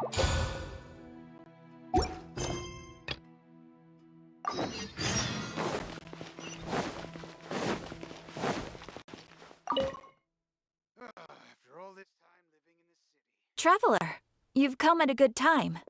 After all this time living in the city. Traveler, you've come at a good time.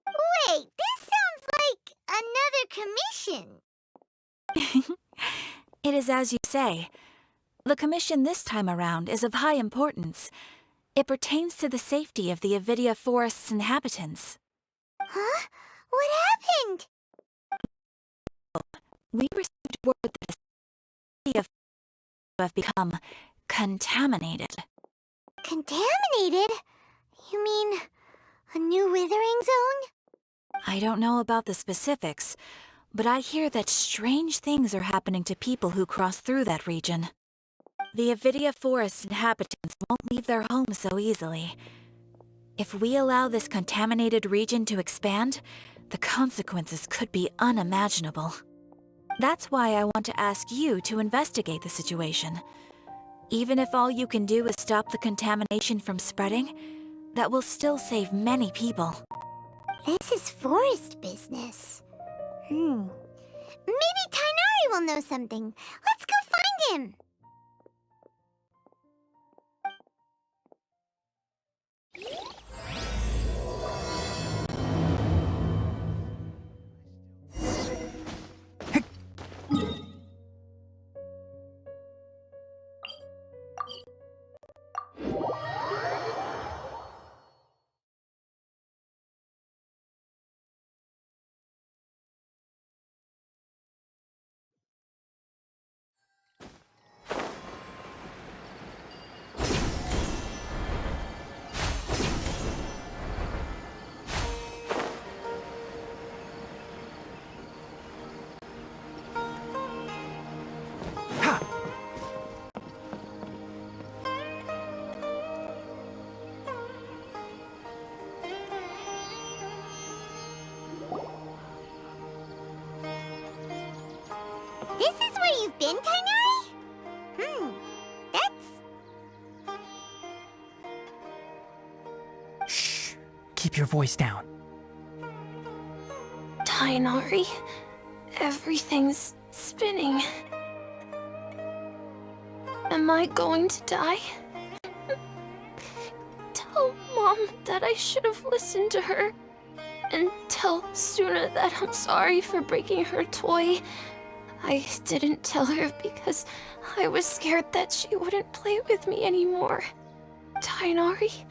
Wait, this sounds like another commission. It is as you say. The commission this time around is of high importance. It pertains to the safety of the Avidia Forest's inhabitants. Huh? What happened? We received word that the city of have become contaminated. Contaminated? You mean a new withering zone? I don't know about the specifics, but I hear that strange things are happening to people who cross through that region. The Avidia Forest inhabitants won't leave their homes so easily. If we allow this contaminated region to expand, the consequences could be unimaginable. That's why I want to ask you to investigate the situation. Even if all you can do is stop the contamination from spreading, that will still save many people. This is forest business. Maybe Tainari will know something. Let's go find him. This is where you've been, Tainari? That's... Shh! Keep your voice down. Tainari, everything's spinning. Am I going to die? Tell Mom that I should have listened to her. And tell Suna that I'm sorry for breaking her toy. I didn't tell her because I was scared that she wouldn't play with me anymore. Tainari,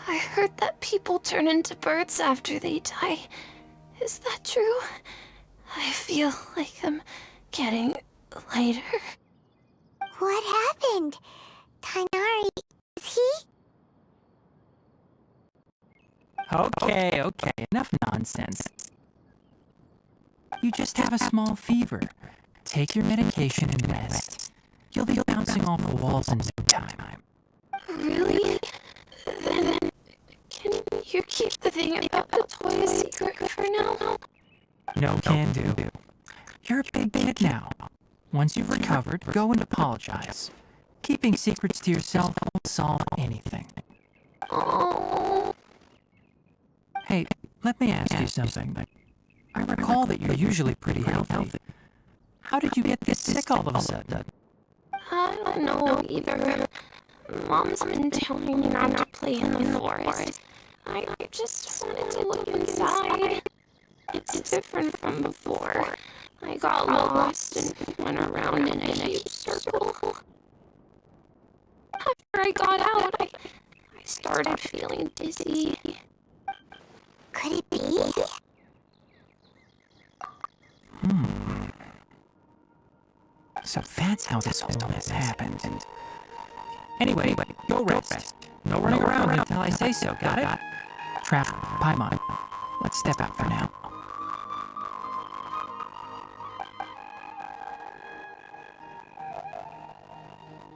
I heard that people turn into birds after they die. Is that true? I feel like I'm getting lighter. What happened? Tainari, is he? Okay, enough nonsense. You just have a small fever. Take your medication and rest. You'll be bouncing off the walls in no time. Really? Then can you keep the thing about the toy a secret for now? No can do. You're a big kid now. Once you've recovered, go and apologize. Keeping secrets to yourself won't solve anything. Oh. Hey, let me ask you something. I recall that you're usually pretty healthy. How did you get this sick all of a sudden? I don't know either. Mom's been telling me not to play in the forest. I just wanted to look inside. It's different from before. I got lost and went around in a huge circle. After I got out, I started feeling dizzy. Could it be? So that's how this whole mess happened. Anyway, go rest. No running around until I say so, got it? Traveler, Paimon, let's step out for now.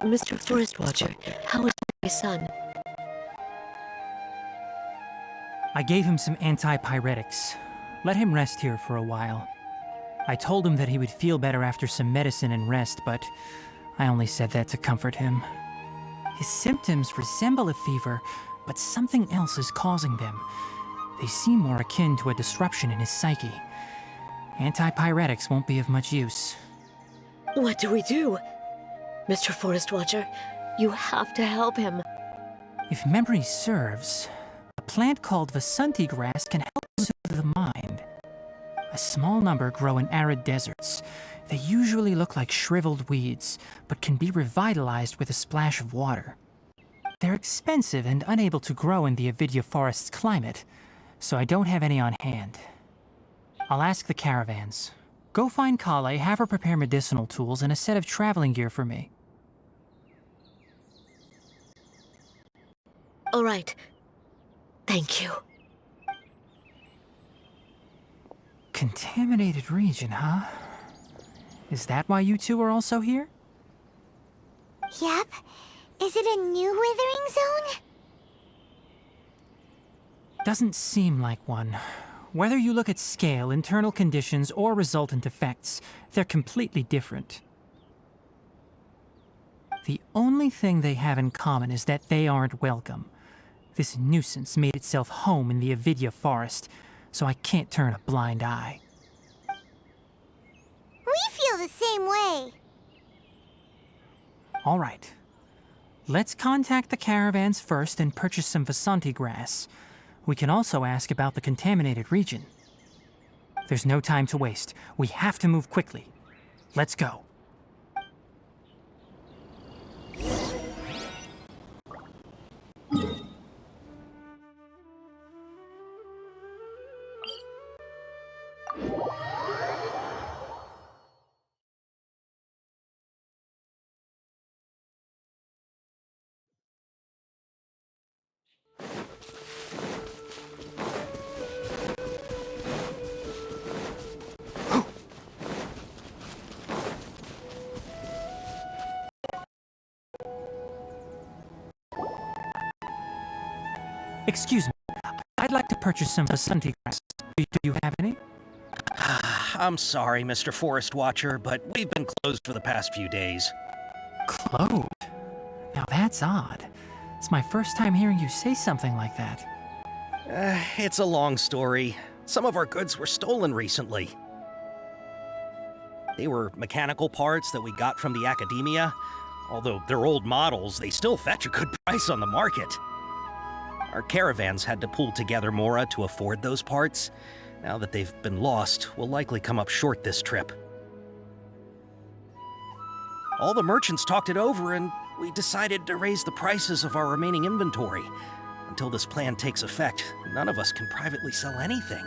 Mr. Forest Watcher, how is my son? I gave him some antipyretics. Let him rest here for a while. I told him that he would feel better after some medicine and rest, but I only said that to comfort him. His symptoms resemble a fever, but something else is causing them. They seem more akin to a disruption in his psyche. Antipyretics won't be of much use. What do we do? Mr. Forest Watcher, you have to help him. If memory serves, a plant called Vasanti grass can help soothe the mind. A small number grow in arid deserts. They usually look like shriveled weeds, but can be revitalized with a splash of water. They're expensive and unable to grow in the Avidya forest's climate, so I don't have any on hand. I'll ask the caravans. Go find Kale, have her prepare medicinal tools and a set of traveling gear for me. All right. Thank you. Contaminated region, huh? Is that why you two are also here? Yep. Is it a new withering zone? Doesn't seem like one. Whether you look at scale, internal conditions, or resultant effects, they're completely different. The only thing they have in common is that they aren't welcome. This nuisance made itself home in the Avidya forest, so I can't turn a blind eye. We feel the same way. All right. Let's contact the caravans first and purchase some Vasanti grass. We can also ask about the contaminated region. There's no time to waste. We have to move quickly. Let's go. Excuse me. I'd like to purchase some Vasanti grass. Do you have any? I'm sorry, Mr. Forest Watcher, but we've been closed for the past few days. Closed? Now that's odd. It's my first time hearing you say something like that. It's a long story. Some of our goods were stolen recently. They were mechanical parts that we got from the academia. Although they're old models, they still fetch a good price on the market. Our caravans had to pull together Mora to afford those parts. Now that they've been lost, we'll likely come up short this trip. All the merchants talked it over, and we decided to raise the prices of our remaining inventory. Until this plan takes effect, none of us can privately sell anything.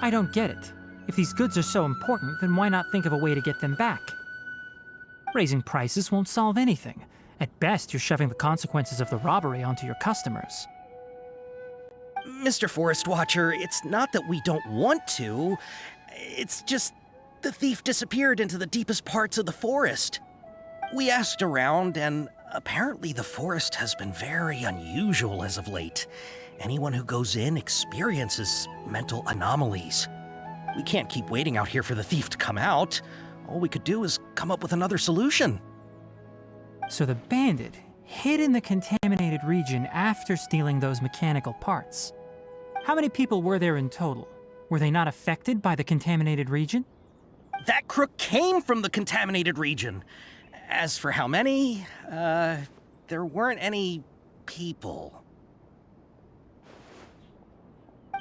I don't get it. If these goods are so important, then why not think of a way to get them back? Raising prices won't solve anything. At best, you're shoving the consequences of the robbery onto your customers. Mr. Forest Watcher, it's not that we don't want to. It's just the thief disappeared into the deepest parts of the forest. We asked around, and apparently the forest has been very unusual as of late. Anyone who goes in experiences mental anomalies. We can't keep waiting out here for the thief to come out. All we could do is come up with another solution. So the bandit hid in the contaminated region after stealing those mechanical parts. How many people were there in total? Were they not affected by the contaminated region? That crook came from the contaminated region. As for how many, there weren't any people.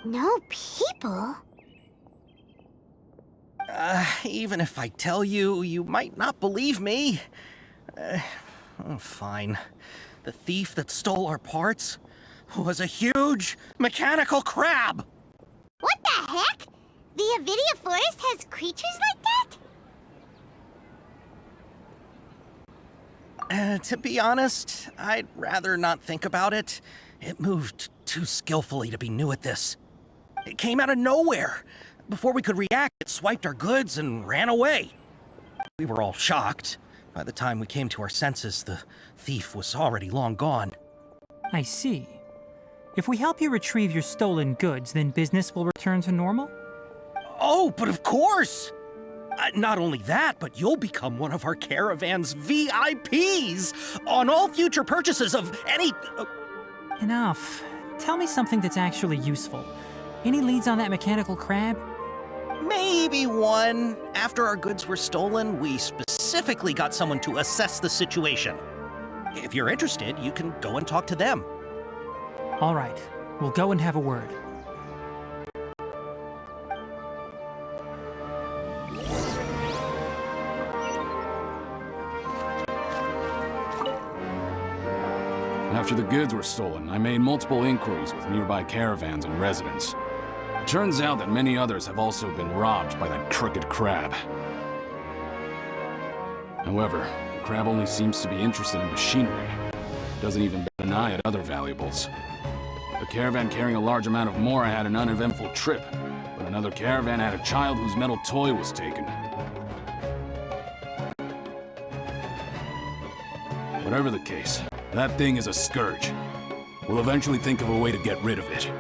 No people? Even if I tell you, you might not believe me. Fine. The thief that stole our parts was a huge mechanical crab! What the heck? The Avidya forest has creatures like that? To be honest, I'd rather not think about it. It moved too skillfully to be new at this. It came out of nowhere. Before we could react, it swiped our goods and ran away. We were all shocked. By the time we came to our senses, the thief was already long gone. I see. If we help you retrieve your stolen goods, then business will return to normal? Oh, but of course! Not only that, but you'll become one of our caravan's VIPs on all future purchases of any... Enough. Tell me something that's actually useful. Any leads on that mechanical crab? Maybe one. After our goods were stolen, we specifically got someone to assess the situation. If you're interested, you can go and talk to them. All right, we'll go and have a word. After the goods were stolen, I made multiple inquiries with nearby caravans and residents. It turns out that many others have also been robbed by that crooked crab. However, the crab only seems to be interested in machinery. It doesn't even bat an eye at other valuables. A caravan carrying a large amount of Mora had an uneventful trip, but another caravan had a child whose metal toy was taken. Whatever the case, that thing is a scourge. We'll eventually think of a way to get rid of it.